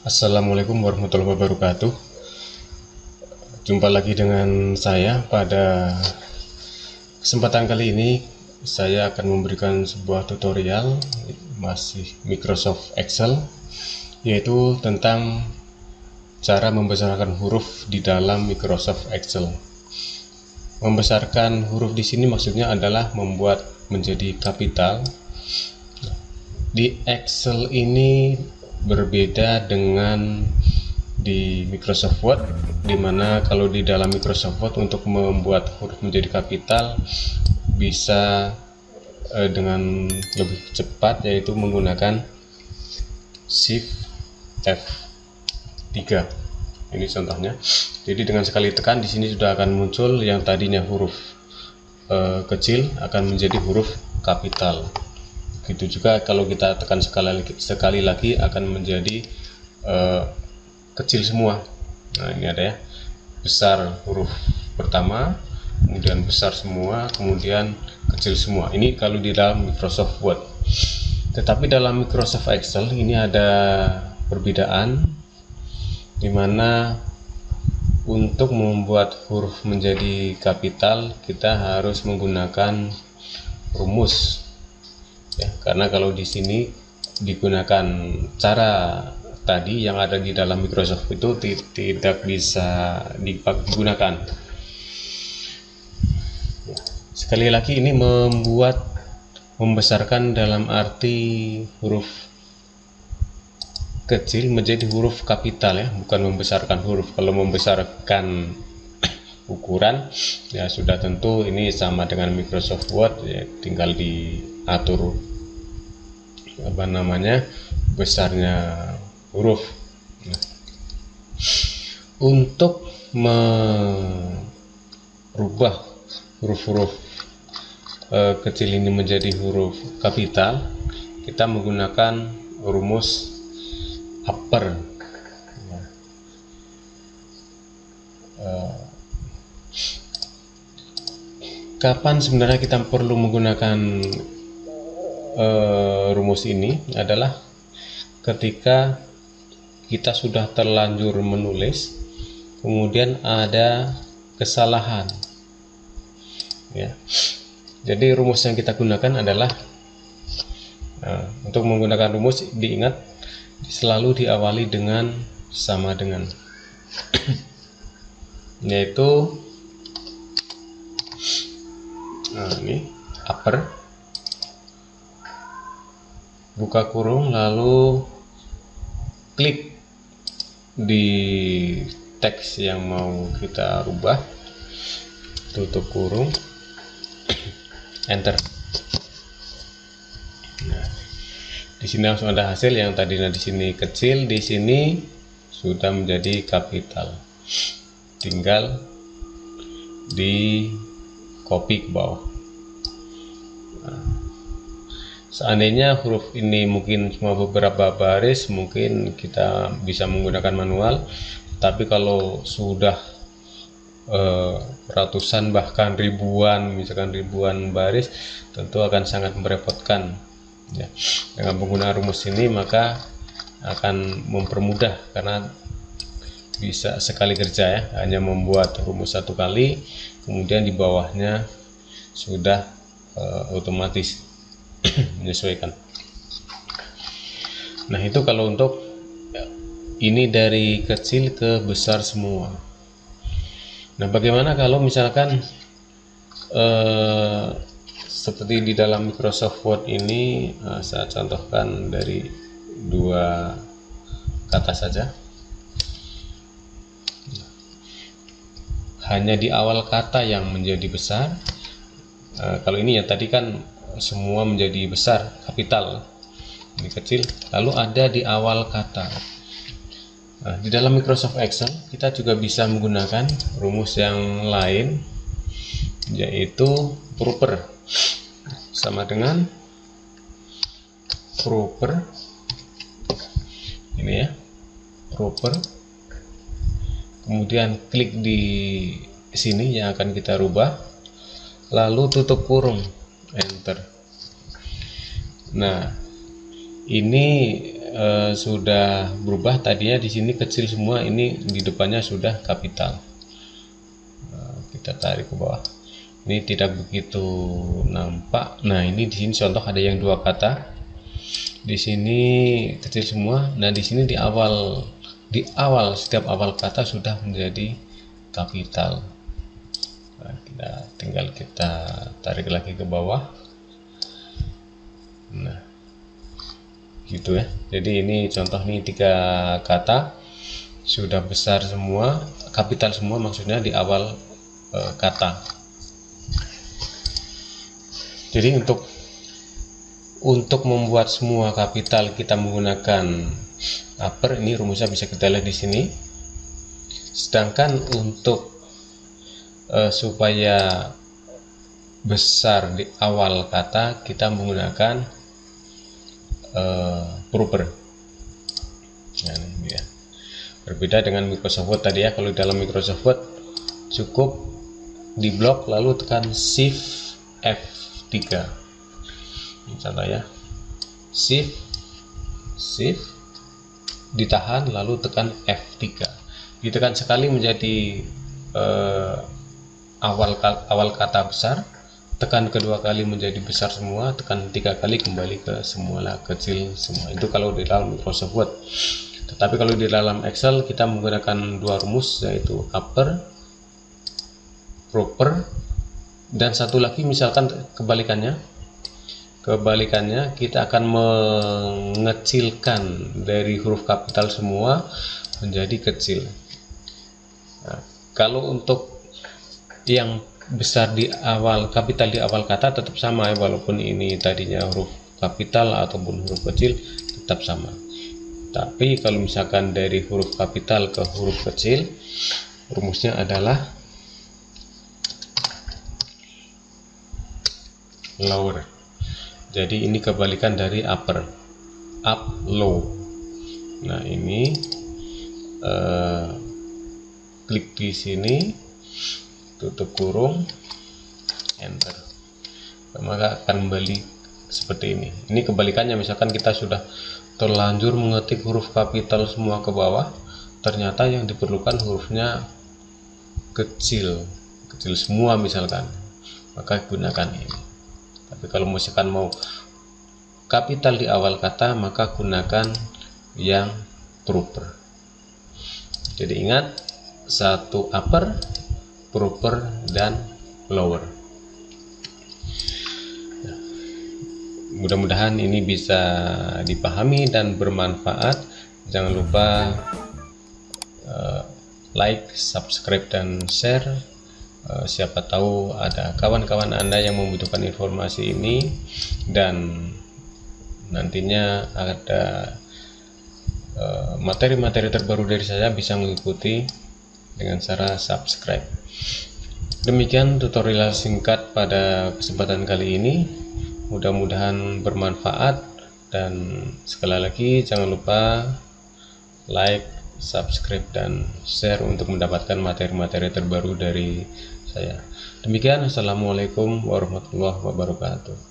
Assalamualaikum warahmatullahi wabarakatuh. Jumpa lagi dengan saya. Pada kesempatan kali ini saya akan memberikan sebuah tutorial masih Microsoft Excel, yaitu tentang cara membesarkan huruf di dalam Microsoft Excel. Membesarkan huruf di sini maksudnya adalah membuat menjadi kapital. Di Excel ini berbeda dengan di Microsoft Word, dimana kalau di dalam Microsoft Word untuk membuat huruf menjadi kapital bisa dengan lebih cepat, yaitu menggunakan Shift F3. Ini contohnya. Jadi dengan sekali tekan di sini sudah akan muncul yang tadinya huruf kecil akan menjadi huruf kapital. Begitu juga kalau kita tekan sekali lagi akan menjadi kecil semua. Nah, ini ada ya, besar huruf pertama, kemudian besar semua, kemudian kecil semua. Ini kalau di dalam Microsoft Word. Tetapi dalam Microsoft Excel ini ada perbedaan, dimana untuk membuat huruf menjadi kapital kita harus menggunakan rumus. Ya, karena kalau di sini digunakan cara tadi yang ada di dalam Microsoft itu tidak bisa digunakan. Ya, sekali lagi ini membesarkan dalam arti huruf kecil menjadi huruf kapital, ya, bukan membesarkan huruf. Kalau membesarkan ukuran ya sudah tentu ini sama dengan Microsoft Word, ya, tinggal diatur besarnya huruf. Nah, untuk merubah huruf-huruf kecil ini menjadi huruf kapital, kita menggunakan rumus upper. Kapan sebenarnya kita perlu menggunakan rumus ini adalah ketika kita sudah terlanjur menulis kemudian ada kesalahan, ya. Jadi rumus yang kita gunakan adalah untuk menggunakan rumus diingat selalu diawali dengan sama dengan yaitu ini upper, buka kurung, lalu klik di teks yang mau kita rubah, tutup kurung, enter. Nah, di sini langsung ada hasil yang tadinya di sini kecil, di sini sudah menjadi kapital. Tinggal di copy ke bawah. Seandainya huruf ini mungkin cuma beberapa baris, mungkin kita bisa menggunakan manual. Tapi kalau sudah ratusan bahkan ribuan, misalkan ribuan baris, tentu akan sangat merepotkan. Ya, dengan penggunaan rumus ini maka akan mempermudah, karena bisa sekali kerja, ya, hanya membuat rumus satu kali, kemudian di bawahnya sudah otomatis menyesuaikan. Nah, itu kalau untuk ini dari kecil ke besar semua. Nah, bagaimana kalau misalkan seperti di dalam Microsoft Word ini, saya contohkan dari dua kata saja. Hanya di awal kata yang menjadi besar. Kalau ini ya tadi kan semua menjadi besar, kapital, ini kecil, lalu ada di awal kata. Nah, di dalam Microsoft Excel kita juga bisa menggunakan rumus yang lain, yaitu proper, sama dengan proper ini, ya, proper, kemudian klik di sini yang akan kita rubah, lalu tutup kurung, enter. Nah, ini sudah berubah. Tadinya di sini kecil semua, ini di depannya sudah kapital. Kita tarik ke bawah, ini tidak begitu nampak. Nah, ini di sini contoh ada yang dua kata, di sini kecil semua. Nah, di sini di awal setiap awal kata sudah menjadi kapital. Nah, tinggal kita tarik lagi ke bawah. Nah, gitu ya. Jadi ini contoh nih, 3 kata sudah besar semua, kapital semua, maksudnya di awal kata. Jadi untuk membuat semua kapital kita menggunakan upper. Ini rumusnya bisa kita lihat di sini. Sedangkan untuk supaya besar di awal kata, kita menggunakan proper. Nah, ini ya. Berbeda dengan Microsoft Word tadi ya. Kalau dalam Microsoft Word cukup di blok lalu tekan Shift F3. Ini contoh ya. Shift ditahan lalu tekan F3. Ditekan sekali menjadi awal kata besar, tekan kedua kali menjadi besar semua, tekan 3 kali kembali ke semula kecil semua. Itu kalau di dalam Microsoft Word. Tetapi kalau di dalam Excel kita menggunakan 2 rumus, yaitu upper, proper, dan satu lagi misalkan kebalikannya kita akan mengecilkan dari huruf kapital semua menjadi kecil. Nah, kalau untuk yang besar di awal, kapital di awal kata tetap sama ya, walaupun ini tadinya huruf kapital ataupun huruf kecil tetap sama. Tapi kalau misalkan dari huruf kapital ke huruf kecil, rumusnya adalah lower. Jadi ini kebalikan dari upper, up low. Nah, ini klik di sini, tutup kurung, enter, maka akan kembali seperti ini. Ini kebalikannya, misalkan kita sudah terlanjur mengetik huruf kapital semua ke bawah, ternyata yang diperlukan hurufnya kecil semua misalkan, maka gunakan ini. Tapi kalau misalkan mau kapital di awal kata, maka gunakan yang proper. Jadi ingat, satu upper, proper, dan lower. Mudah-mudahan ini bisa dipahami dan bermanfaat. Jangan lupa like, subscribe, dan share. Siapa tahu ada kawan-kawan Anda yang membutuhkan informasi ini, dan nantinya ada materi-materi terbaru dari saya, bisa mengikuti dengan cara subscribe. Demikian tutorial singkat pada kesempatan kali ini, mudah-mudahan bermanfaat, dan sekali lagi jangan lupa like, subscribe, dan share untuk mendapatkan materi-materi terbaru dari saya. Demikian, assalamualaikum warahmatullahi wabarakatuh.